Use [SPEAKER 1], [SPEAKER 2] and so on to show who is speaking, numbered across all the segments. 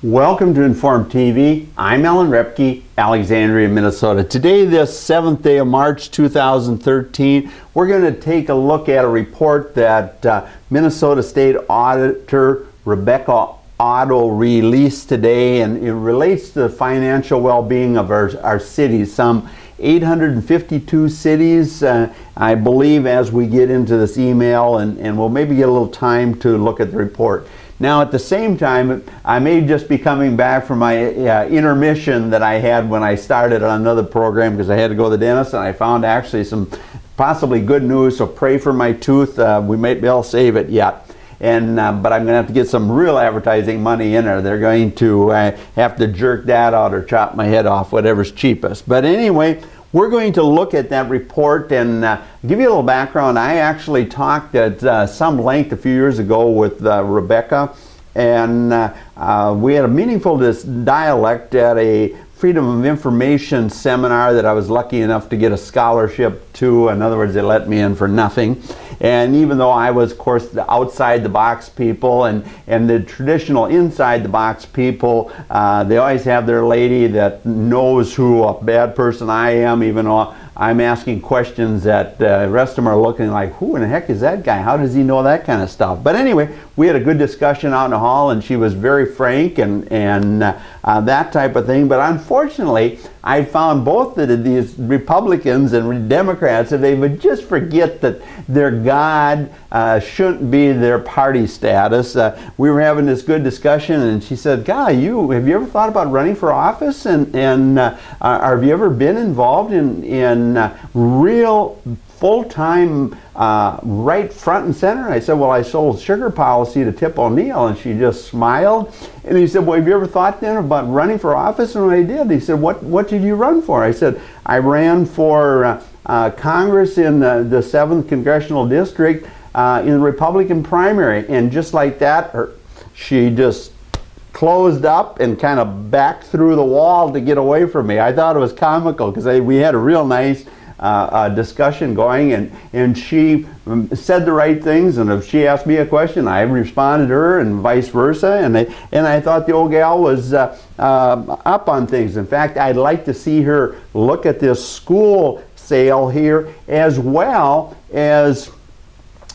[SPEAKER 1] Welcome to Inform TV. I'm Alan Repke, Alexandria, Minnesota. Today, this 7th day of March 2013, we're going to take a look at a report that Minnesota State Auditor Rebecca Otto released today, and it relates to the financial well-being of our cities. Some 852 cities, I believe, as we get into this email, and we'll maybe get a little time to look at the report. Now, at the same time, I may just be coming back from my intermission that I had when I started on another program because I had to go to the dentist, and I found actually some possibly good news, so pray for my tooth. We might be able to save it yet. And but I'm going to have to get some real advertising money in there. They're going to have to jerk that out or chop my head off, whatever's cheapest. But anyway, we're going to look at that report and give you a little background. I actually talked at some length a few years ago with Rebecca, and we had a meaningful dialect at a Freedom of Information seminar that I was lucky enough to get a scholarship to. In other words, they let me in for nothing. And even though I was, of course, the outside the box people and the traditional inside the box people, they always have their lady that knows who a bad person I am, even though I'm asking questions that the rest of them are looking like, who in the heck is that guy? How does he know that kind of stuff? But anyway, we had a good discussion out in the hall, and she was very frank and that type of thing. But unfortunately, I found both that these Republicans and Democrats, if they would just forget that their God shouldn't be their party status. We were having this good discussion, and she said, "Guy, have you ever thought about running for office? And have you ever been involved in real full-time right front and center?" I said, "Well, I sold sugar policy to Tip O'Neill," and she just smiled. And he said, "Well, have you ever thought then about running for office?" And I did. He said, what did you run for?" I said, "I ran for Congress in the 7th Congressional District in the Republican primary." And just like that, she just closed up and kind of backed through the wall to get away from me. I thought it was comical because we had a real nice discussion going, and she said the right things, and if she asked me a question, I responded to her, and vice versa, and I thought the old gal was up on things. In fact, I'd like to see her look at this school sale here, as well as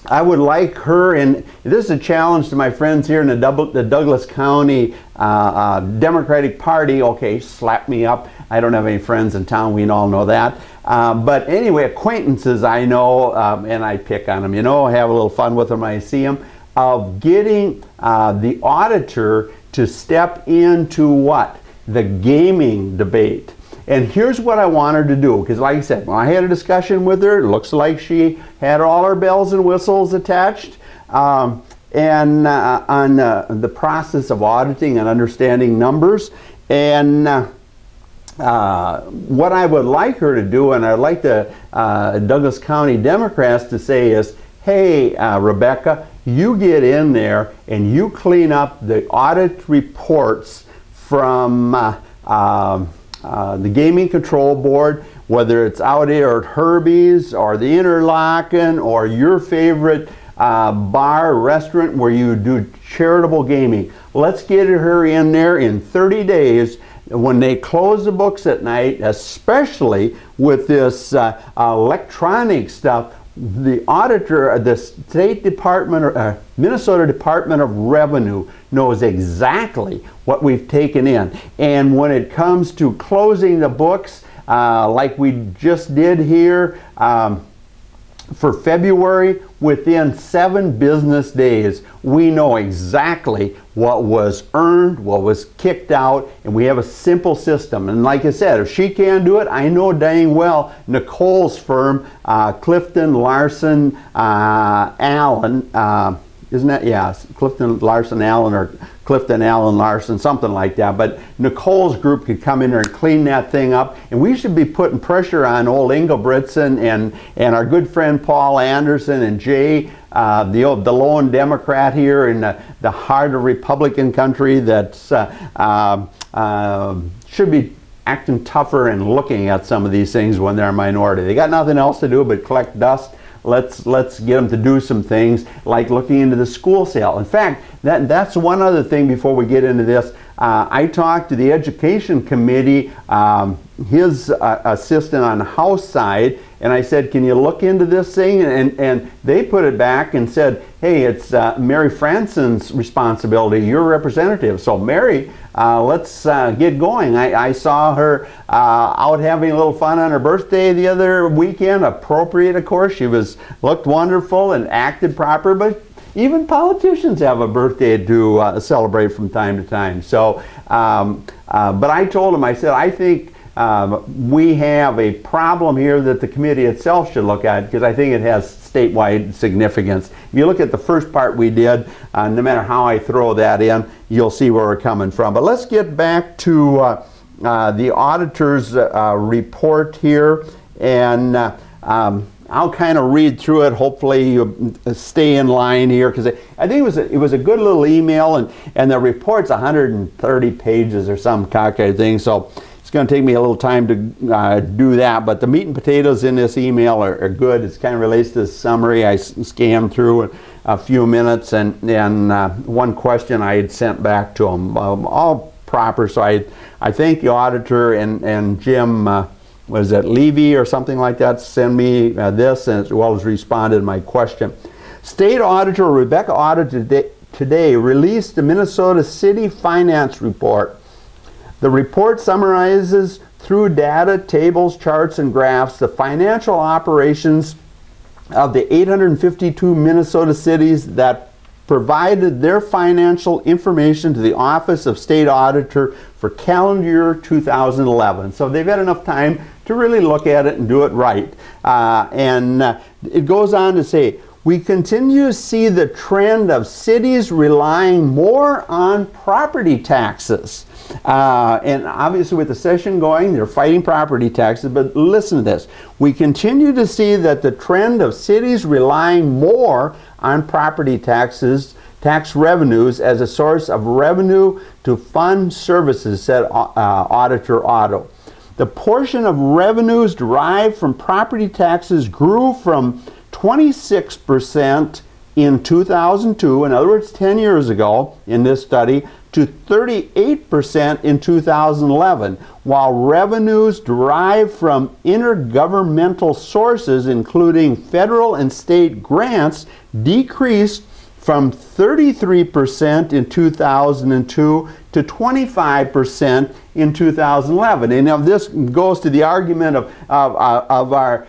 [SPEAKER 1] I would like her, and this is a challenge to my friends here in the Douglas County Democratic Party. Okay, slap me up. I don't have any friends in town, we all know that. But anyway, acquaintances I know, and I pick on them, have a little fun with them when I see them, of getting the auditor to step into what? The gaming debate. And here's what I want her to do, because like I said, when I had a discussion with her, it looks like she had all her bells and whistles attached. And on the process of auditing and understanding numbers. And what I would like her to do, and I'd like the Douglas County Democrats to say is, "Hey, Rebecca, you get in there and you clean up the audit reports from the Gaming Control Board, whether it's out here at Herbie's or the Interlochen or your favorite bar or restaurant where you do charitable gaming. Let's get her in there in 30 days when they close the books at night, especially with this electronic stuff. The auditor, the State Department, Minnesota Department of Revenue knows exactly what we've taken in. And when it comes to closing the books, like we just did here for February, within 7 business days, we know exactly what was earned, what was kicked out, and we have a simple system. And like I said, if she can't do it, I know dang well Nicole's firm, Clifton Larson Allen, isn't that? Yeah, Clifton Larson Allen or Clifton Allen Larson, something like that. But Nicole's group could come in there and clean that thing up. And we should be putting pressure on old Ingelbritson and our good friend Paul Anderson and Jay, the lone Democrat here in the heart of Republican country that should be acting tougher and looking at some of these things when they're a minority. They got nothing else to do but collect dust let's get them to do some things like looking into the school sale. In fact, that's one other thing before we get into this. I talked to the Education Committee, his assistant on the House side, and I said, can you look into this thing? And they put it back and said, hey, it's Mary Franson's responsibility, your representative. So Mary, let's get going. I saw her out having a little fun on her birthday the other weekend. Appropriate, of course. She looked wonderful and acted proper, but even politicians have a birthday to celebrate from time to time. So, but I told him, I said, I think we have a problem here that the committee itself should look at, because I think it has statewide significance. If you look at the first part we did, no matter how I throw that in, you'll see where we're coming from. But let's get back to the auditor's report here, and I'll kind of read through it. Hopefully you stay in line here, because I think it was a good little email, and the report's 130 pages or some cockeyed thing, so it's going to take me a little time to do that. But the meat and potatoes in this email are good. It kind of relates to the summary. I scanned through in a few minutes, and one question I had sent back to them, all proper. So I thank the auditor and Jim. Was it Levy or something like that, send me this, and as well as responded to my question. State Auditor Rebecca Auditor today released the Minnesota City Finance Report. The report summarizes through data, tables, charts, and graphs the financial operations of the 852 Minnesota cities that provided their financial information to the Office of State Auditor for calendar year 2011. So they've had enough time to really look at it and do it right. It goes on to say, we continue to see the trend of cities relying more on property taxes. And obviously with the session going, they're fighting property taxes, but listen to this. We continue to see that the trend of cities relying more on property taxes, tax revenues as a source of revenue to fund services, said Auditor Otto. The portion of revenues derived from property taxes grew from 26% in 2002, in other words 10 years ago in this study, to 38% in 2011, while revenues derived from intergovernmental sources, including federal and state grants, decreased from 33% in 2002 to 25% in 2011. And now this goes to the argument of our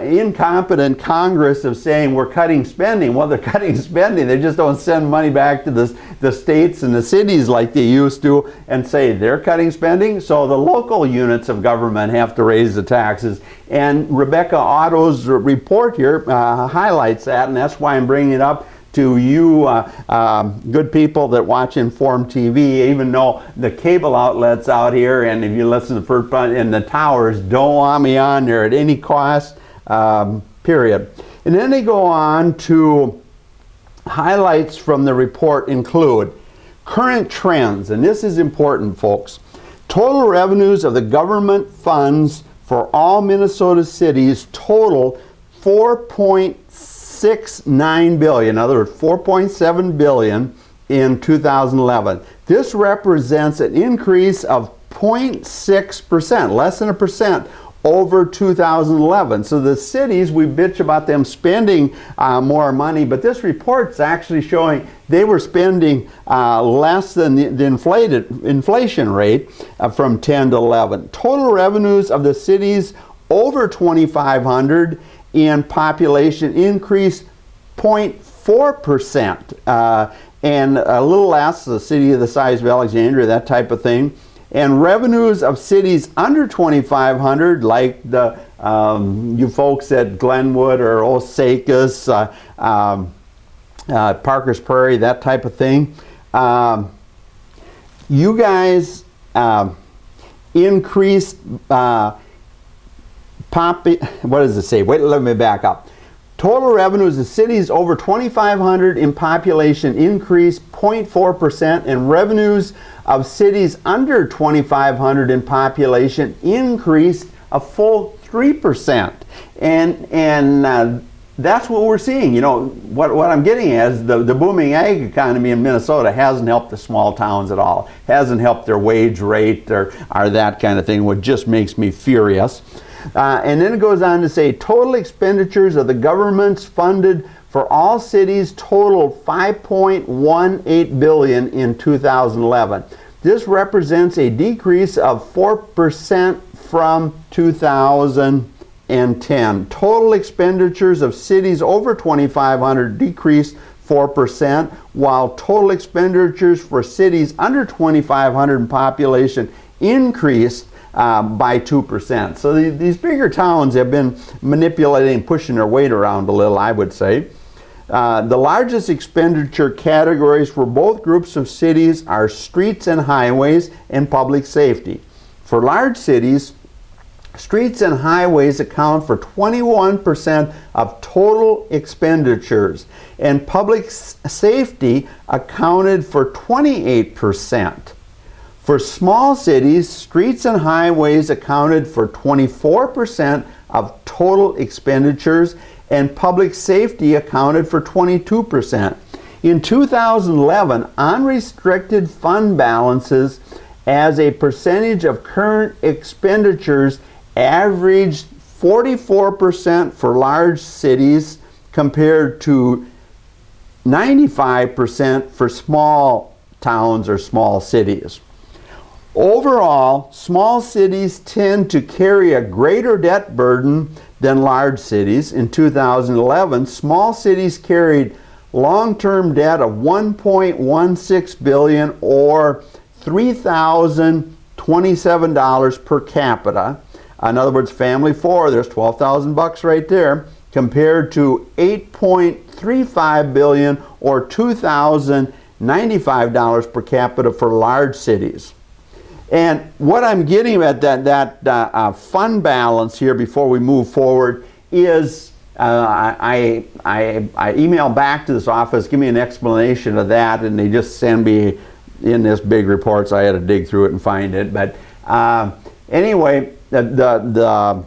[SPEAKER 1] incompetent Congress of saying we're cutting spending. Well, they're cutting spending. They just don't send money back to the states and the cities like they used to and say they're cutting spending. So the local units of government have to raise the taxes. And Rebecca Otto's report here highlights that, and that's why I'm bringing it up to you good people that watch Inform TV, even though the cable outlets out here, and if you listen to the first part, and the towers don't want me on there at any cost, period. And then they go on to highlights from the report include current trends, and this is important, folks. Total revenues of the government funds for all Minnesota cities total 4.69 billion, in other words, 4.7 billion in 2011. This represents an increase of 0.6%, less than a percent, over 2011. So the cities, we bitch about them spending more money, but this report's actually showing they were spending less than the inflation rate from 10 to 11. Total revenues of the cities over 2,500 in population increased 0.4%, and a little less, the city of the size of Alexandria, that type of thing. And revenues of cities under 2,500, like the you folks at Glenwood or Osakis, Parker's Prairie, that type of thing, you guys increased what does it say? Wait, let me back up. Total revenues of cities over 2,500 in population increased 0.4%, and revenues of cities under 2,500 in population increased a full 3%. And that's what we're seeing. You know, what I'm getting at is the booming ag economy in Minnesota hasn't helped the small towns at all. Hasn't helped their wage rate or that kind of thing, which just makes me furious. And then it goes on to say total expenditures of the governments funded for all cities totaled $5.18 billion in 2011. This represents a decrease of 4% from 2010. Total expenditures of cities over 2,500 decreased 4%, while total expenditures for cities under 2,500 in population increased by 2%. So these bigger towns have been manipulating, pushing their weight around a little, I would say. The largest expenditure categories for both groups of cities are streets and highways and public safety. For large cities, streets and highways account for 21% of total expenditures, and public safety accounted for 28%. For small cities, streets and highways accounted for 24% of total expenditures, and public safety accounted for 22%. In 2011, unrestricted fund balances as a percentage of current expenditures averaged 44% for large cities compared to 95% for small towns or small cities. Overall, small cities tend to carry a greater debt burden than large cities. In 2011, small cities carried long-term debt of $1.16 billion or $3,027 per capita. In other words, family four, there's $12,000 right there, compared to $8.35 billion or $2,095 per capita for large cities. And what I'm getting at that fund balance here before we move forward is I emailed back to this office, give me an explanation of that, and they just send me in this big report, so I had to dig through it and find it. But anyway, the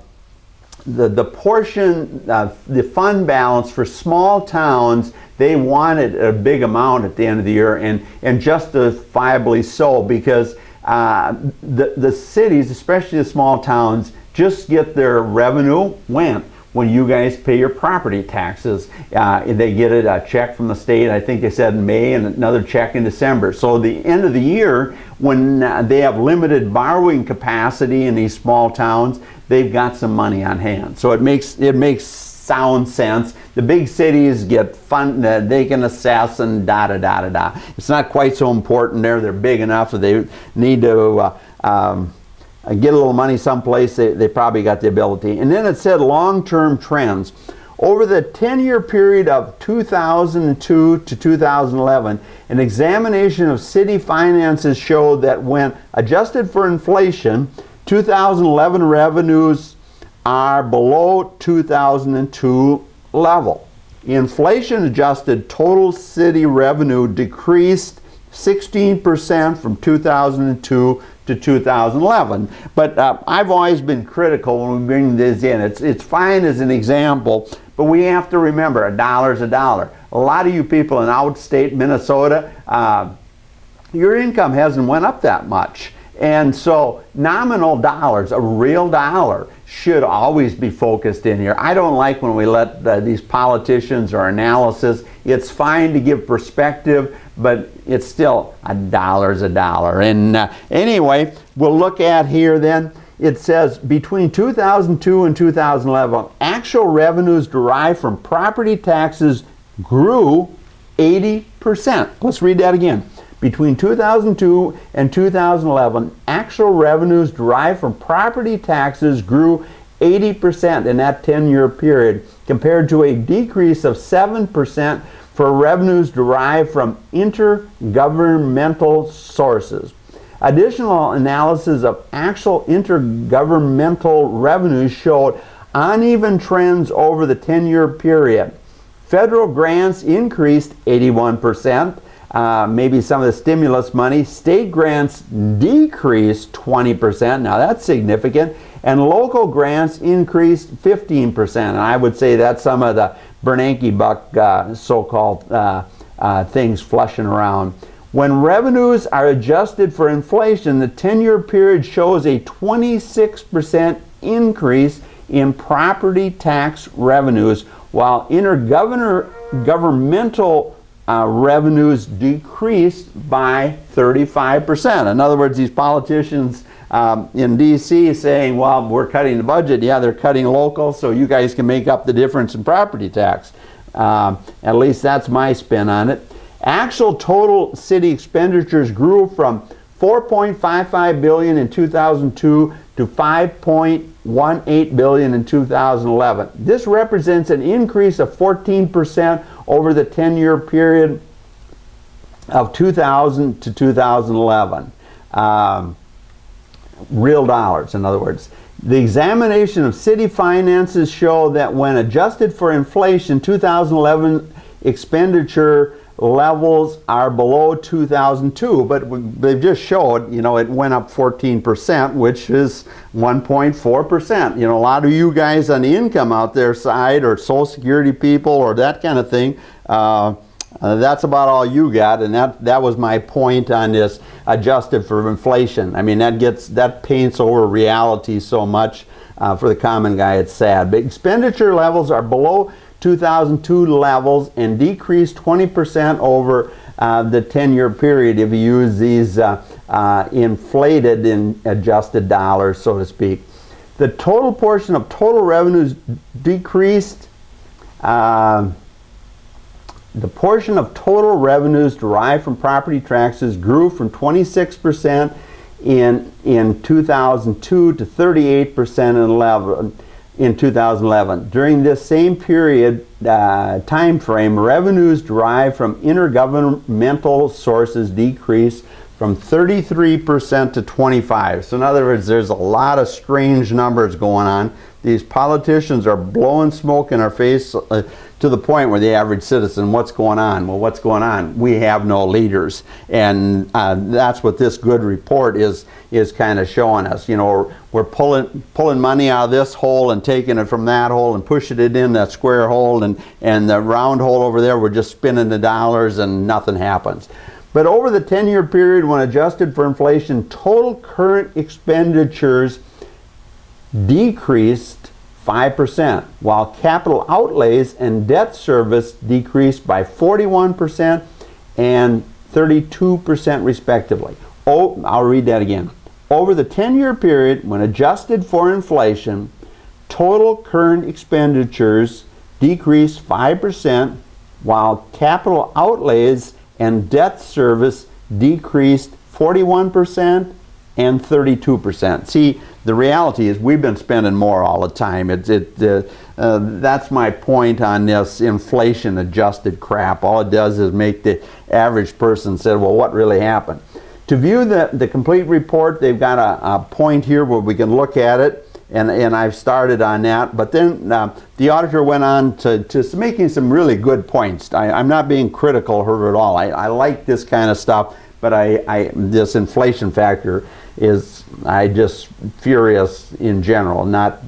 [SPEAKER 1] portion, the fund balance for small towns, they wanted a big amount at the end of the year, and justifiably so, because the cities, especially the small towns, just get their revenue when you guys pay your property taxes. They get a check from the state, I think they said in May, and another check in December. So the end of the year, when they have limited borrowing capacity in these small towns, they've got some money on hand. So it makes sound sense. The big cities get fund, they can assess and da-da-da-da-da. It's not quite so important there. They're big enough that they need to get a little money someplace. They probably got the ability. And then it said long-term trends. Over the 10-year period of 2002 to 2011, an examination of city finances showed that when adjusted for inflation, 2011 revenues are below 2002 level. Inflation-adjusted total city revenue decreased 16% from 2002 to 2011. But I've always been critical when we bring this in. It's fine as an example, but we have to remember a dollar's a dollar. A lot of you people in outstate Minnesota, your income hasn't went up that much. And so nominal dollars, a real dollar, should always be focused in here. I don't like when we let these politicians or analysis. It's fine to give perspective, but it's still a dollar's a dollar. And anyway, we'll look at here then. It says between 2002 and 2011, actual revenues derived from property taxes grew 80%. Let's read that again. Between 2002 and 2011, actual revenues derived from property taxes grew 80% in that 10-year period, compared to a decrease of 7% for revenues derived from intergovernmental sources. Additional analysis of actual intergovernmental revenues showed uneven trends over the 10-year period. Federal grants increased 81%. Maybe some of the stimulus money. State grants decreased 20%. Now that's significant. And local grants increased 15%. And I would say that's some of the Bernanke buck so-called things flushing around. When revenues are adjusted for inflation, the 10-year period shows a 26% increase in property tax revenues, while intergovernmental revenues decreased by 35%. In other words, these politicians in D.C. saying, well, we're cutting the budget. Yeah, they're cutting local, so you guys can make up the difference in property tax. At least that's my spin on it. Actual total city expenditures grew from $4.55 billion in 2002 to $5.18 billion in 2011. This represents an increase of 14% over the 10-year period of 2000 to 2011. Real dollars, in other words. The examination of city finances show that when adjusted for inflation, 2011 expenditure levels are below 2002, but they've just showed, you know, it went up 14%, which is 1.4%. You know, a lot of you guys on the income out there side, or Social Security people, or that kind of thing, that's about all you got, and that was my point on this adjusted for inflation. I mean, that paints over reality so much for the common guy. It's sad. But expenditure levels are below 2002 levels and decreased 20% over the 10-year period if you use these inflated in adjusted dollars, so to speak. The total portion of total revenues decreased. The portion of total revenues derived from property taxes grew from 26% in 2002 to 38% in 2011. During this same period time frame, revenues derived from intergovernmental sources decreased from 33% to 25%. So in other words, there's a lot of strange numbers going on. These politicians are blowing smoke in our face to the point where the average citizen, what's going on? Well, what's going on? We have no leaders, and that's what this good report is kind of showing us. You know, we're pulling money out of this hole and taking it from that hole and pushing it in that square hole, and the round hole over there, we're just spinning the dollars and nothing happens. But over the 10-year period, when adjusted for inflation, total current expenditures decreased 5%, while capital outlays and debt service decreased by 41% and 32% respectively. Oh, I'll read that again. Over the 10-year period, when adjusted for inflation, total current expenditures decreased 5%, while capital outlays and debt service decreased 41% and 32%. See, the reality is we've been spending more all the time. That's my point on this inflation adjusted crap. All it does is make the average person say, well, what really happened? To view the complete report, they've got a point here where we can look at it, and I've started on that. But then the auditor went on to making some really good points. I'm not being critical of her at all. I like this kind of stuff, but this inflation factor is, I just furious in general, not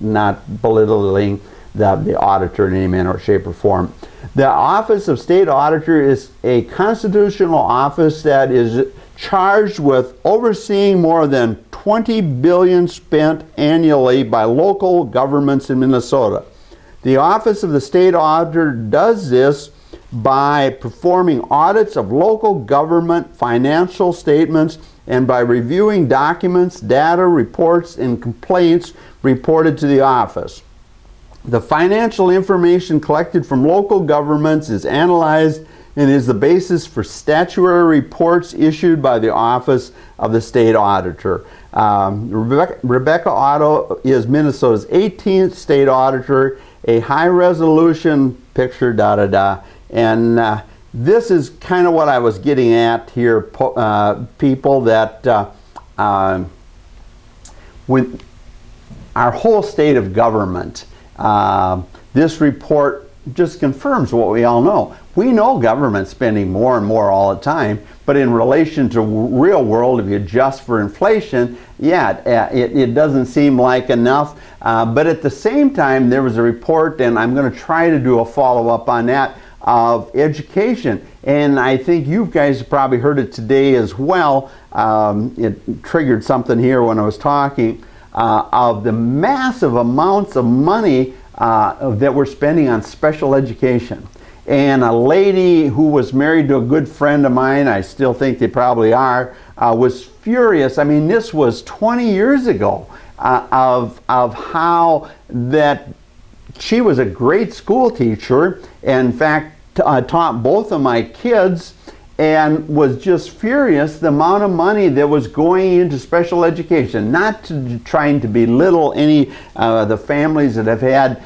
[SPEAKER 1] belittling the auditor in any manner or shape or form. The Office of State Auditor is a constitutional office that is charged with overseeing more than $20 billion spent annually by local governments in Minnesota. The Office of the State Auditor does this by performing audits of local government financial statements and by reviewing documents, data, reports, and complaints reported to the office. The financial information collected from local governments is analyzed and is the basis for statutory reports issued by the Office of the State Auditor. Rebecca Otto is Minnesota's 18th State Auditor, a high-resolution picture, and this is kind of what I was getting at here, people, that with our whole state of government, this report just confirms what we all know. We know government spending more and more all the time, but in relation to real world, if you adjust for inflation, yeah, it doesn't seem like enough. But at the same time, there was a report, and I'm going to try to do a follow-up on that, of education. And I think you guys have probably heard it today as well. It triggered something here when I was talking of the massive amounts of money that we're spending on special education. And a lady who was married to a good friend of mine, I still think they probably are, was furious. I mean, this was 20 years ago, of how that she was a great school teacher, and in fact taught both of my kids, and was just furious the amount of money that was going into special education. Not to trying to belittle any the families that have had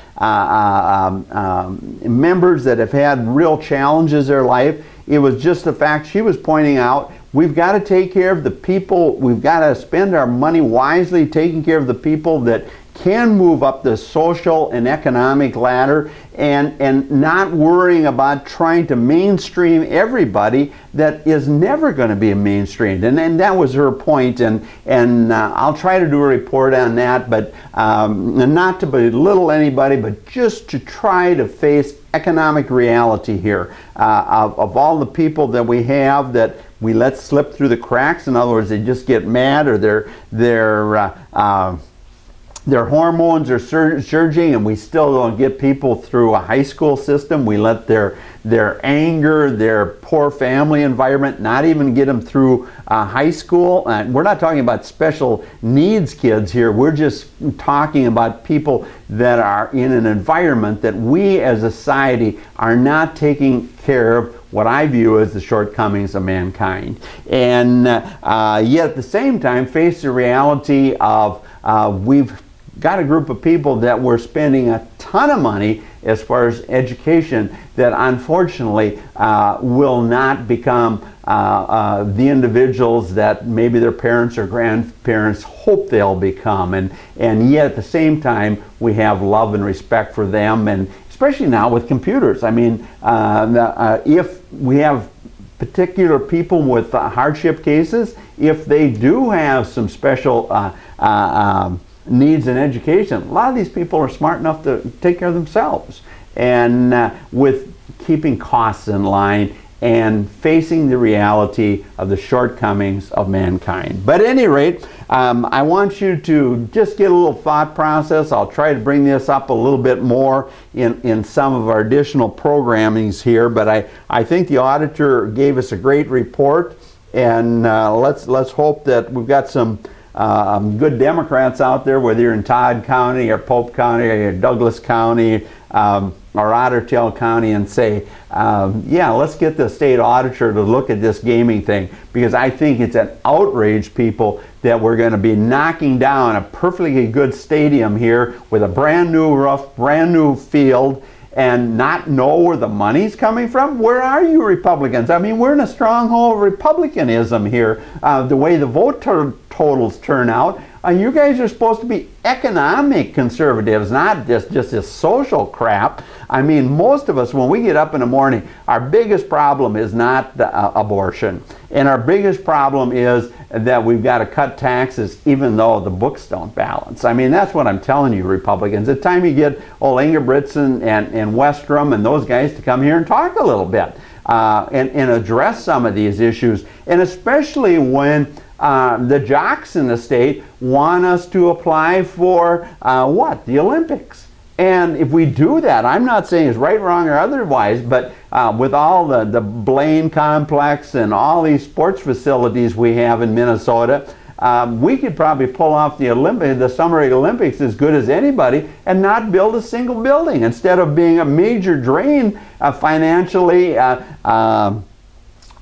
[SPEAKER 1] members that have had real challenges in their life. It was just the fact she was pointing out, we've got to take care of the people, we've got to spend our money wisely, taking care of the people that can move up the social and economic ladder, and not worrying about trying to mainstream everybody that is never going to be mainstreamed. And that was her point, and I'll try to do a report on that, but not to belittle anybody, but just to try to face economic reality here of all the people that we have that we let slip through the cracks. In other words, they just get mad, or their hormones are surging, and we still don't get people through a high school system. We let their anger, their poor family environment, not even get them through high school. We're not talking about special needs kids here. We're just talking about people that are in an environment that we as a society are not taking care of, what I view as the shortcomings of mankind. And yet at the same time face the reality of we've got a group of people that we're spending a ton of money as far as education that unfortunately will not become the individuals that maybe their parents or grandparents hope they'll become. And yet at the same time we have love and respect for them, and especially now with computers. I mean, if we have particular people with hardship cases, if they do have some special needs in education, a lot of these people are smart enough to take care of themselves. And with keeping costs in line and facing the reality of the shortcomings of mankind. But at any rate, I want you to just get a little thought process. I'll try to bring this up a little bit more in some of our additional programmings here, but I think the auditor gave us a great report, and let's hope that we've got some good Democrats out there, whether you're in Todd County or Pope County or Douglas County or Otter Tail County, and say, yeah, let's get the state auditor to look at this gaming thing, because I think it's an outrage, people, that we're going to be knocking down a perfectly good stadium here with a brand new roof, brand new field, and not know where the money's coming from. Where are you Republicans? I mean, we're in a stronghold of Republicanism here, the way the vote totals turn out. You guys are supposed to be economic conservatives, not just this social crap. I mean, most of us, when we get up in the morning, our biggest problem is not the, abortion. And our biggest problem is that we've got to cut taxes even though the books don't balance. I mean, that's what I'm telling you, Republicans. It's time you get old Ingebrigtsen and Westrom and those guys to come here and talk a little bit and address some of these issues. And especially when the jocks in the state want us to apply for what? The Olympics. And if we do that, I'm not saying it's right, wrong, or otherwise, but with all the Blaine complex and all these sports facilities we have in Minnesota, we could probably pull off the Summer Olympics as good as anybody and not build a single building. Instead of being a major drain financially,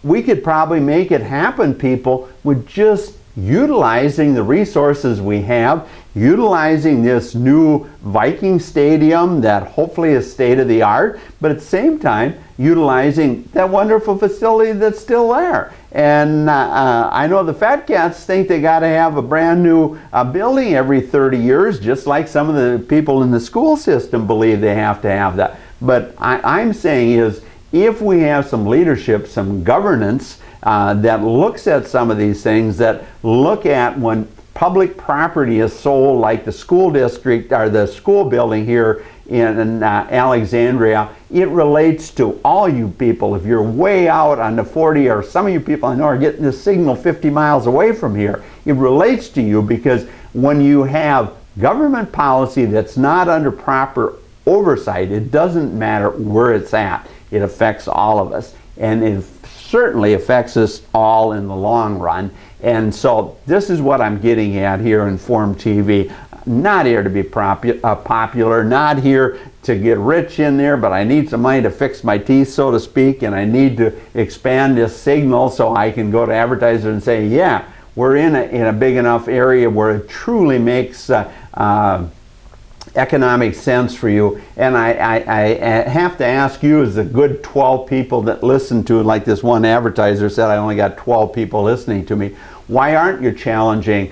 [SPEAKER 1] we could probably make it happen, people, with just utilizing the resources we have, utilizing this new Viking stadium that hopefully is state of the art, but at the same time utilizing that wonderful facility that's still there. And I know the fat cats think they got to have a brand new building every 30 years, just like some of the people in the school system believe they have to have that. But I'm saying is, if we have some leadership, some governance that looks at some of these things, that look at when public property is sold, like the school district or the school building here in Alexandria, it relates to all you people. If you're way out on the 40, or some of you people I know are getting this signal 50 miles away from here, it relates to you, because when you have government policy that's not under proper oversight, it doesn't matter where it's at. It affects all of us, and it certainly affects us all in the long run. And so this is what I'm getting at here in Inform TV. Not here to be popular, not here to get rich in there, but I need some money to fix my teeth, so to speak, and I need to expand this signal so I can go to advertisers and say, yeah, we're in a big enough area where it truly makes economic sense for you. And I have to ask you, as the good 12 people that listen to it, like this one advertiser said, I only got 12 people listening to me. Why aren't you challenging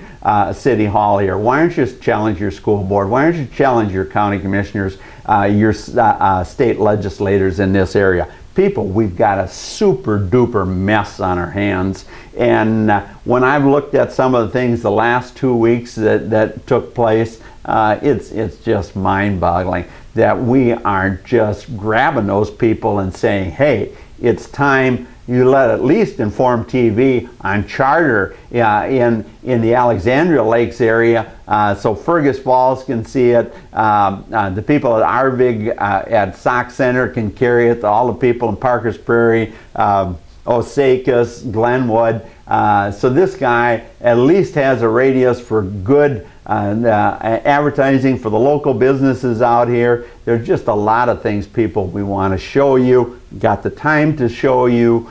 [SPEAKER 1] City Hall here? Why aren't you challenging your school board? Why aren't you challenging your county commissioners, your state legislators in this area? People, we've got a super duper mess on our hands. And when I've looked at some of the things the last 2 weeks that took place, it's just mind-boggling that we aren't just grabbing those people and saying, hey, it's time you let at least Inform TV on charter in the Alexandria Lakes area, so Fergus Falls can see it. The people at Arvig at Sauk Center can carry it. All the people in Parkers Prairie, Osakis, Glenwood. So this guy at least has a radius for good advertising for the local businesses out here. There's just a lot of things, people, we want to show you. Got the time to show you.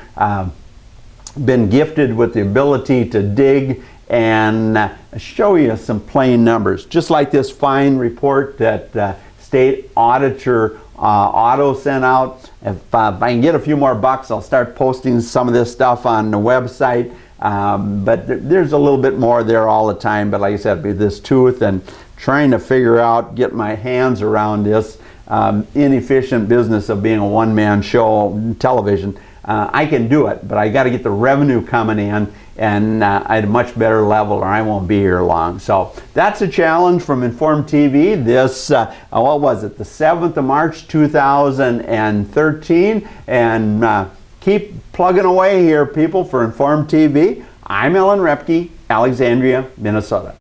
[SPEAKER 1] Been gifted with the ability to dig and show you some plain numbers. Just like this fine report that State Auditor Auto sent out. If I can get a few more bucks, I'll start posting some of this stuff on the website. But there's a little bit more there all the time. But like I said, this tooth and trying to figure out, get my hands around this inefficient business of being a one-man show on television. I can do it, but I got to get the revenue coming in and at a much better level, or I won't be here long. So that's a challenge from Inform TV. This, what was it, the 7th of March 2013. And keep plugging away here, people, for Inform TV. I'm Ellen Repke, Alexandria, Minnesota.